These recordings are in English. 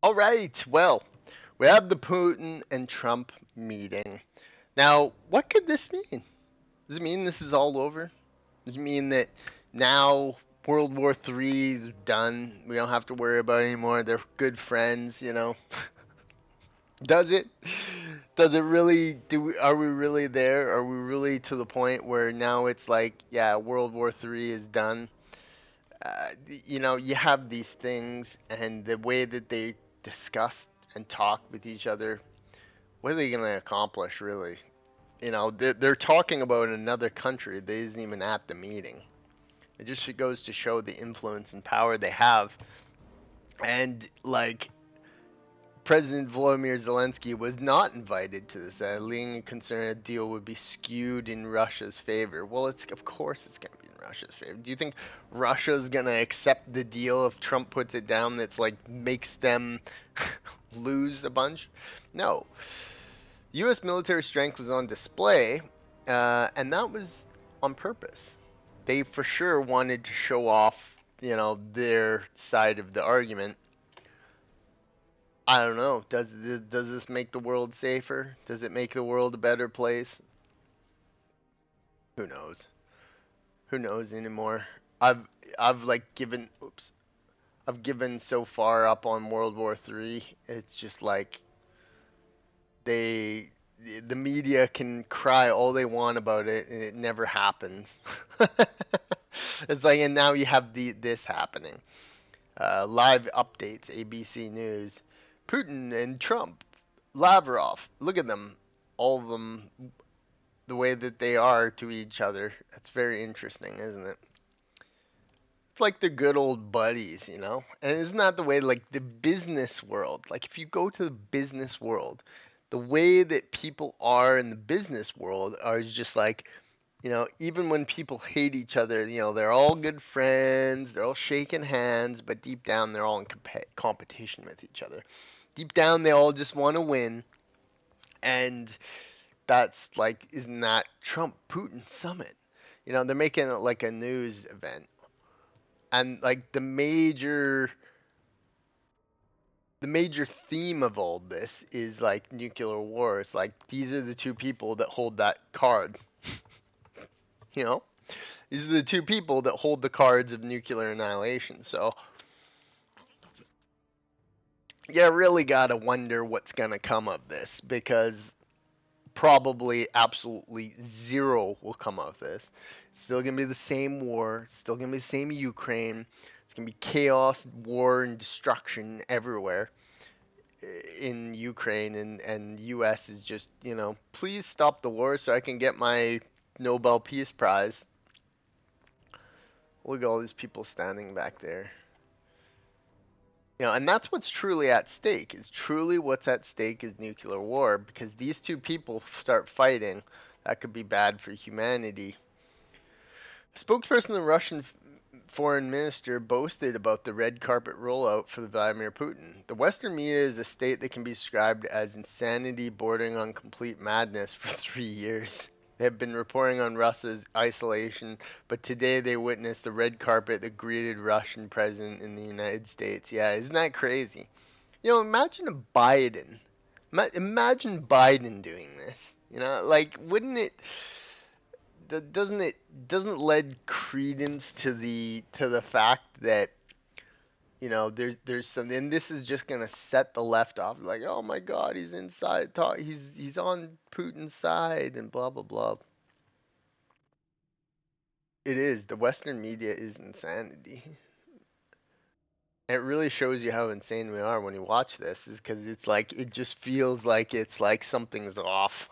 All right. Well, we have the Putin and Trump meeting. Now, what could this mean? Does it mean this is all over? Does it mean that now World War III is done? We don't have to worry about it anymore. They're good friends. Does it? Does it really are we really there? Are we really to the point where now it's like, yeah, World War III is done? You have these things and the way that they discuss and talk with each other, what are they going to accomplish, really? They're talking about another country. They isn't even at the meeting. It just goes to show the influence and power they have. And, like, President Volodymyr Zelensky was not invited to this, leading a concern a deal would be skewed in Russia's favor. Well, of course it's going to be in Russia's favor. Do you think Russia's going to accept the deal if Trump puts it down that's like makes them lose a bunch? No. U.S. military strength was on display, and that was on purpose. They for sure wanted to show off, their side of the argument. I don't know. Does this make the world safer? Does it make the world a better place? Who knows? Who knows anymore? I've I've like given oops. I've given so far up on World War III. It's just like they the media can cry all they want about it and it never happens. It's like, and now you have this happening. Live updates, ABC News. Putin and Trump, Lavrov. Look at them, all of them, the way that they are to each other. That's very interesting, isn't it? It's like the good old buddies. And isn't that the way, like the business world? Like if you go to the business world, the way that people are in the business world are just like, even when people hate each other, they're all good friends, they're all shaking hands, but deep down they're all in competition with each other. Deep down they all just want to win, and that's like, isn't that Trump Putin summit? They're making it like a news event, and like the major theme of all this is like nuclear war. It's like these are the two people that hold that card. You know, these are the two people that hold the cards of nuclear annihilation. So you really gotta wonder what's gonna come of this, because probably absolutely zero will come of this. It's still gonna be the same war. It's still gonna be the same Ukraine. It's gonna be chaos, war, and destruction everywhere in Ukraine, and U.S. is just, please stop the war so I can get my Nobel Peace Prize. Look at all these people standing back there. And that's what's truly at stake. Is truly what's at stake is nuclear war, because these two people start fighting, that could be bad for humanity. A spokesperson of the Russian foreign minister boasted about the red carpet rollout for Vladimir Putin. The Western media is a state that can be described as insanity bordering on complete madness for 3 years. They have been reporting on Russia's isolation, but today they witnessed a red carpet that greeted Russian president in the United States. Yeah, isn't that crazy? Imagine a Biden. Imagine Biden doing this. Like, wouldn't it? Doesn't lend credence to the fact that there's something, and this is just gonna set the left off, like, oh my God, he's inside talk, he's on Putin's side and blah blah blah. It is, the Western media is insanity. It really shows you how insane we are when you watch this, is because it's like it just feels like it's like something's off.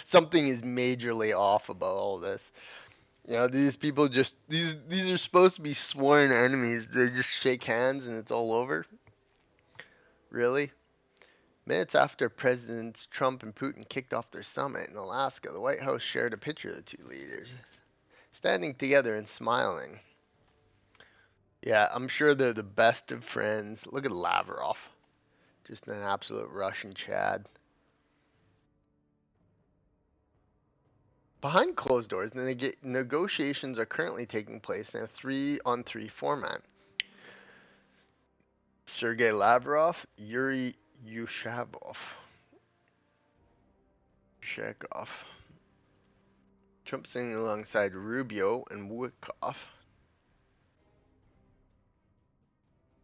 Something is majorly off about all this. These people just these are supposed to be sworn enemies. They just shake hands and it's all over. Really? Minutes after Presidents Trump and Putin kicked off their summit in Alaska, the White House shared a picture of the two leaders standing together and smiling. Yeah, I'm sure they're the best of friends. Look at Lavrov. Just an absolute Russian Chad. Behind closed doors, the negotiations are currently taking place in a 3-on-3 format. Sergei Lavrov, Yuri Yushkov. Shekov. Trump sitting alongside Rubio and Wickoff.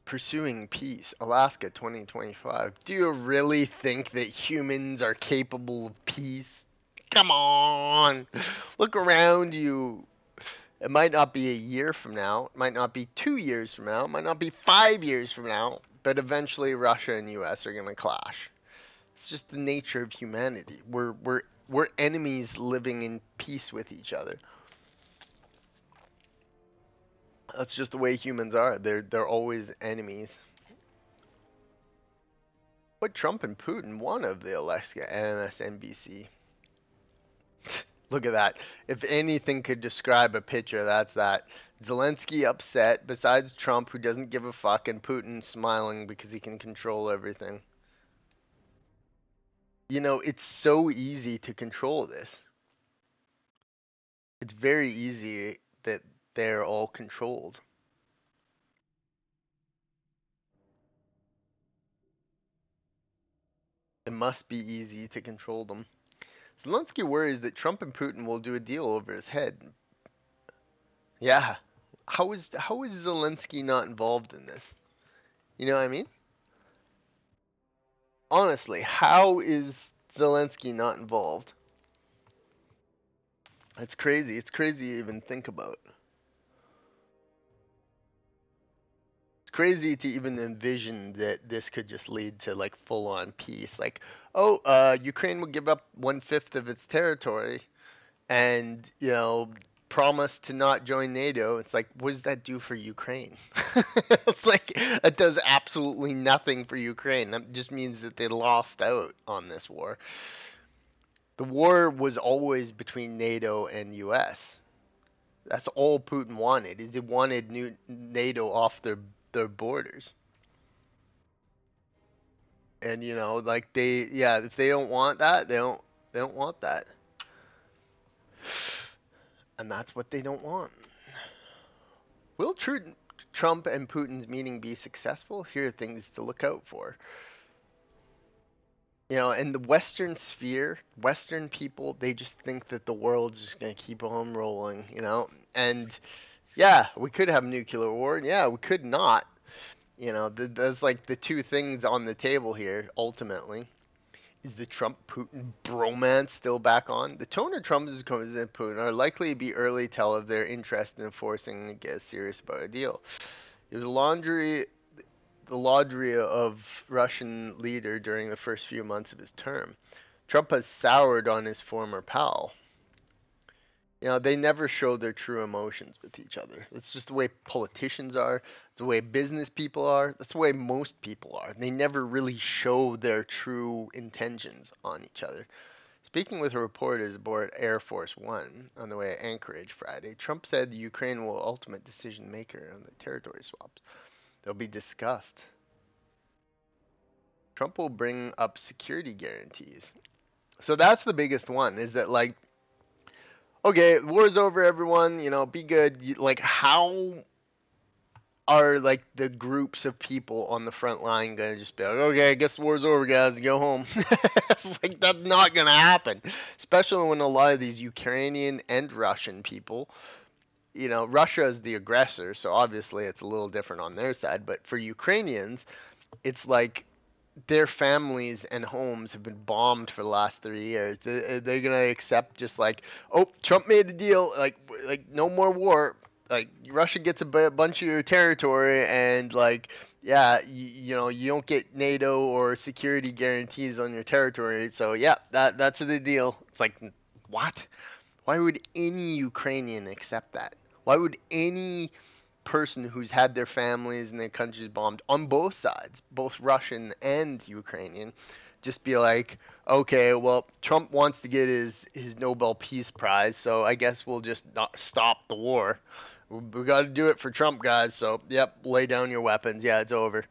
Pursuing Peace, Alaska 2025. Do you really think that humans are capable of peace? Come on! Look around you. It might not be a year from now, it might not be 2 years from now, it might not be 5 years from now, but eventually Russia and US are going to clash. It's just the nature of humanity. We're enemies living in peace with each other. That's just the way humans are. They're always enemies. What Trump and Putin won of the Alaska MSNBC. Look at that. If anything could describe a picture, that's that. Zelensky upset, besides Trump, who doesn't give a fuck, and Putin smiling because he can control everything. You know, it's so easy to control this. It's very easy that they're all controlled. It must be easy to control them. Zelensky worries that Trump and Putin will do a deal over his head. Yeah. How is Zelensky not involved in this? You know what I mean? Honestly, how is Zelensky not involved? It's crazy. It's crazy to even think about. It's crazy to even envision that this could just lead to like full on peace. Like, oh, Ukraine will give up 1/5 of its territory and, promise to not join NATO. It's like, what does that do for Ukraine? It's like, it does absolutely nothing for Ukraine. That just means that they lost out on this war. The war was always between NATO and US. That's all Putin wanted. Is he wanted NATO off their borders. And like yeah, if they don't want that, they don't want that. And that's what they don't want. Will Trump and Putin's meeting be successful? Here are things to look out for. In the Western sphere, Western people, they just think that the world's just going to keep on rolling, And yeah, we could have a nuclear war. Yeah, we could not. That's like the two things on the table here, ultimately. Is the Trump-Putin bromance still back on? The tone of Trump and Putin are likely to be early tell of their interest in enforcing and get serious about a deal. It was the laundry of Russian leader during the first few months of his term. Trump has soured on his former pal. They never show their true emotions with each other. That's just the way politicians are. It's the way business people are. That's the way most people are. They never really show their true intentions on each other. Speaking with reporters aboard Air Force One on the way to Anchorage Friday, Trump said Ukraine will ultimate decision maker on the territory swaps. They'll be discussed. Trump will bring up security guarantees. So that's the biggest one, is that like, okay, war's over, everyone, be good. Like, how are like the groups of people on the front line gonna just be like, okay, I guess the war's over, guys, go home? It's like, that's not gonna happen. Especially when a lot of these Ukrainian and Russian people, Russia is the aggressor, so obviously it's a little different on their side. But for Ukrainians, it's like their families and homes have been bombed for the last 3 years. They're gonna accept just like, oh, Trump made a deal, like no more war. Like Russia gets a bunch of your territory, and like, yeah, you don't get NATO or security guarantees on your territory. So yeah, that's the deal. It's like, what? Why would any Ukrainian accept that? Why would any person who's had their families and their countries bombed on both sides, both Russian and Ukrainian, just be like, okay, well, Trump wants to get his Nobel Peace Prize, so I guess we'll just not stop the war. We got to do it for Trump, guys. So, yep, lay down your weapons. Yeah, it's over.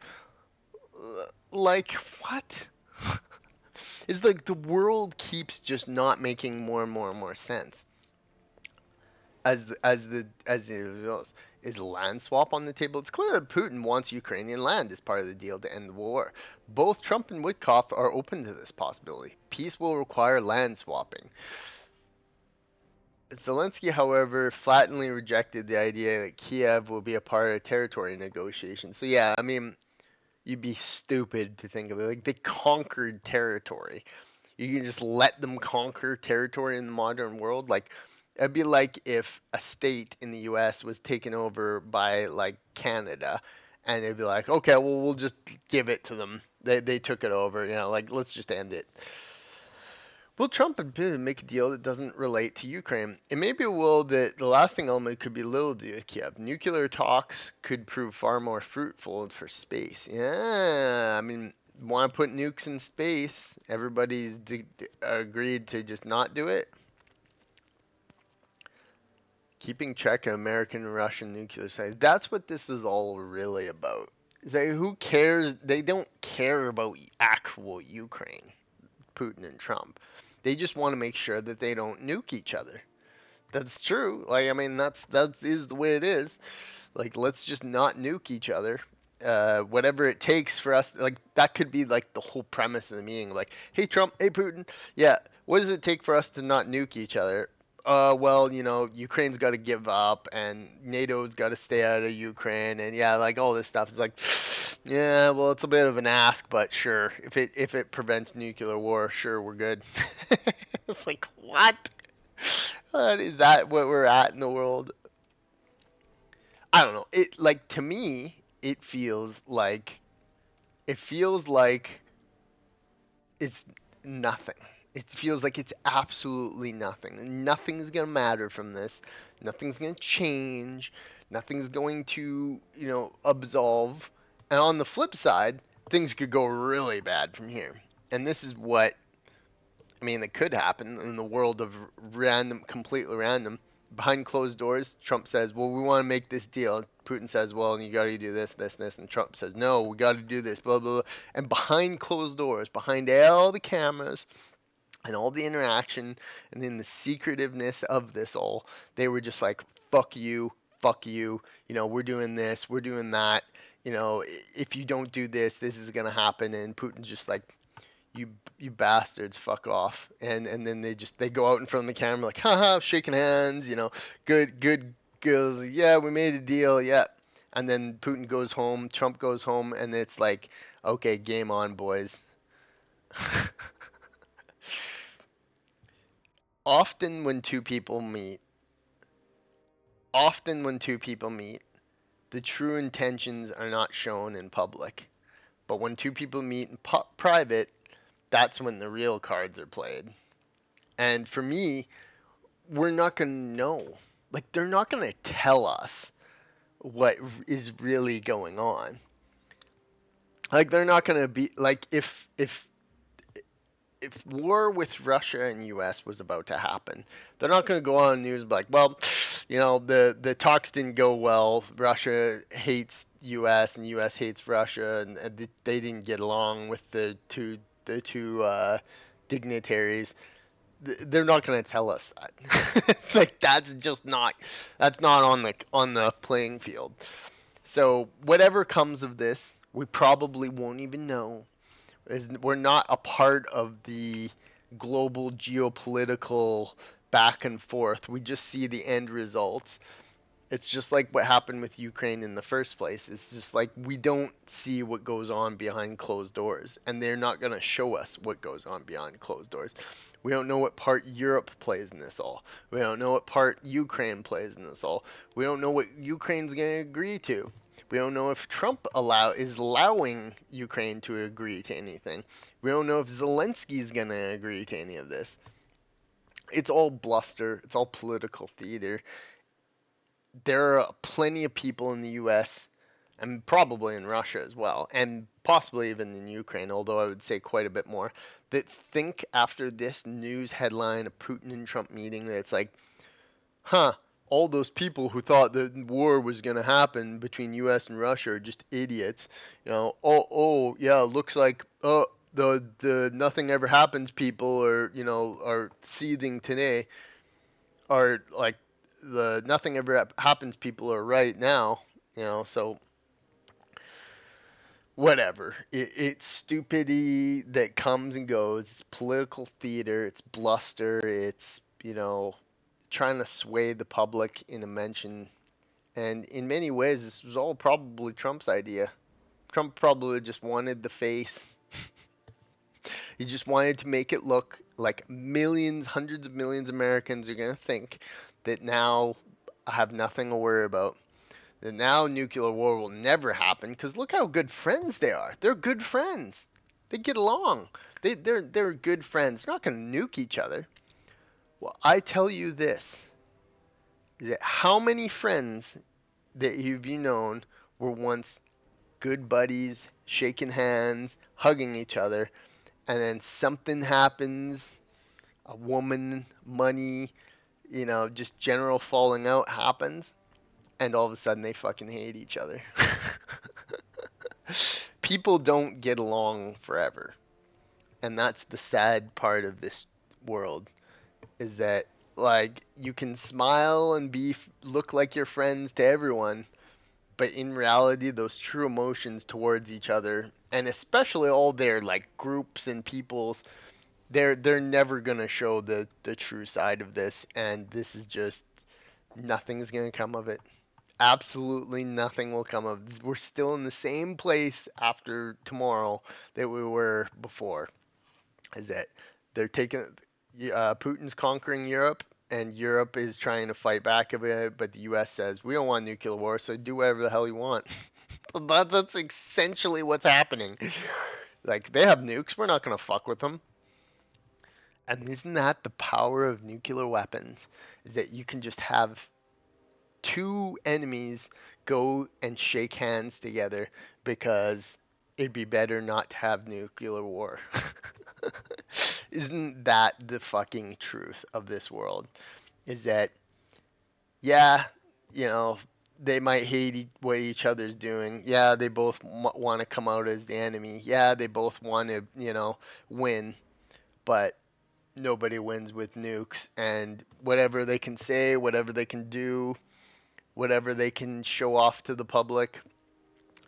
Like, what? It's like the world keeps just not making more and more and more sense as it goes. Is a land swap on the table? It's clear that Putin wants Ukrainian land as part of the deal to end the war. Both Trump and Witkoff are open to this possibility. Peace will require land swapping. Zelensky, however, flatly rejected the idea that Kiev will be a part of territory negotiations. So yeah, I mean, you'd be stupid to think of it like they conquered territory. You can just let them conquer territory in the modern world. Like it'd be like if a state in the U.S. was taken over by like Canada, and they'd be like, okay, well we'll just give it to them. They took it over, like let's just end it. Will Trump and Putin make a deal that doesn't relate to Ukraine? It may be a will that the lasting element could be little to do with Kiev. Nuclear talks could prove far more fruitful for space. Yeah, I mean, want to put nukes in space? Everybody's agreed to just not do it. Keeping check on American and Russian nuclear sites. That's what this is all really about. Is that who cares? They don't care about actual Ukraine, Putin and Trump. They just want to make sure that they don't nuke each other. That's true. Like I mean, that is the way it is. Like let's just not nuke each other. Whatever it takes for us, like that could be like the whole premise of the meeting. Like, hey Trump, hey Putin, yeah, what does it take for us to not nuke each other? Well, Ukraine's got to give up, and NATO's got to stay out of Ukraine, and yeah, like all this stuff is like, yeah, well, it's a bit of an ask, but sure, if it prevents nuclear war, sure, we're good. It's like what? Is that what we're at in the world? I don't know. It like to me, it feels like it's nothing. It feels like it's absolutely nothing. Nothing's gonna matter from this. Nothing's gonna change. Nothing's going to, absolve. And on the flip side, things could go really bad from here. And this is what I mean, it could happen in the world of random, completely random. Behind closed doors, Trump says, "Well, we want to make this deal." Putin says, "Well, you got to do this, this, and this," and Trump says, "No, we got to do this." Blah blah blah. And behind closed doors, behind all the cameras and all the interaction, and then the secretiveness of this all, they were just like, "Fuck you, fuck you." We're doing this, we're doing that. If you don't do this, this is gonna happen. And Putin's just like, you bastards, fuck off. And then they go out in front of the camera like, haha, shaking hands, good girls, yeah, we made a deal, yeah. And then Putin goes home, Trump goes home, and it's like, okay, game on, boys. often when two people meet Often when two people meet, the true intentions are not shown in public. But when two people meet in private, that's when the real cards are played. And for me, we're not going to know. Like, they're not going to tell us what is really going on. Like, they're not going to be like if war with Russia and U.S. was about to happen, they're not going to go on the news and be like, well, the talks didn't go well. Russia hates U.S. and U.S. hates Russia, and they didn't get along with the two dignitaries. They're not going to tell us that. It's like that's not on the playing field. So whatever comes of this, we probably won't even know. We're not a part of the global geopolitical back and forth. We just see the end results. It's just like what happened with Ukraine in the first place. It's just like we don't see what goes on behind closed doors, and they're not going to show us what goes on behind closed doors. We don't know what part Europe plays in this all. We don't know what part Ukraine plays in this all. We don't know what Ukraine's going to agree to. We don't know if Trump is allowing Ukraine to agree to anything. We don't know if Zelensky's going to agree to any of this. It's all bluster. It's all political theater. There are plenty of people in the U.S. and probably in Russia as well, and possibly even in Ukraine, although I would say quite a bit more, that think after this news headline of Putin and Trump meeting that it's like, huh, all those people who thought the war was going to happen between U.S. and Russia are just idiots. Yeah, looks like the nothing ever happens people are seething today are like the nothing ever happens people are right now, so whatever. It's stupidity that comes and goes. It's political theater. It's bluster. It's trying to sway the public in a mention. And in many ways, this was all probably Trump's idea. Trump probably just wanted the face. He just wanted to make it look like millions, hundreds of millions of Americans are going to think that now I have nothing to worry about. That now nuclear war will never happen because look how good friends they are. They're good friends. They get along. They're good friends. They're not going to nuke each other. Well, I tell you this: that how many friends that you've known were once good buddies, shaking hands, hugging each other, and then something happens, a woman, money, just general falling out happens, and all of a sudden they fucking hate each other. People don't get along forever. And that's the sad part of this world is that like you can smile and be look like you're friends to everyone, but in reality those true emotions towards each other and especially all their like groups and peoples, they're never going to show the true side of this, and this is just nothing's going to come of it. Absolutely nothing will come of this. We're still in the same place after tomorrow that we were before. Is that they're taking Putin's conquering Europe, and Europe is trying to fight back a bit, but the U.S. says we don't want nuclear war, so do whatever the hell you want. That's essentially what's happening. Like they have nukes, we're not gonna fuck with them. And isn't that the power of nuclear weapons? Is that you can just have two enemies go and shake hands together because it'd be better not to have nuclear war. Isn't that the fucking truth of this world? Is that, yeah, you know, they might hate what each other's doing. Yeah, they both want to come out as the enemy. Yeah, they both want to, win. But nobody wins with nukes. And whatever they can say, whatever they can do, whatever they can show off to the public,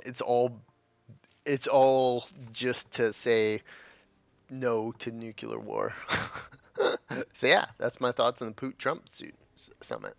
it's all it's all just to say no to nuclear war. So yeah, that's my thoughts on the Putin Trump summit.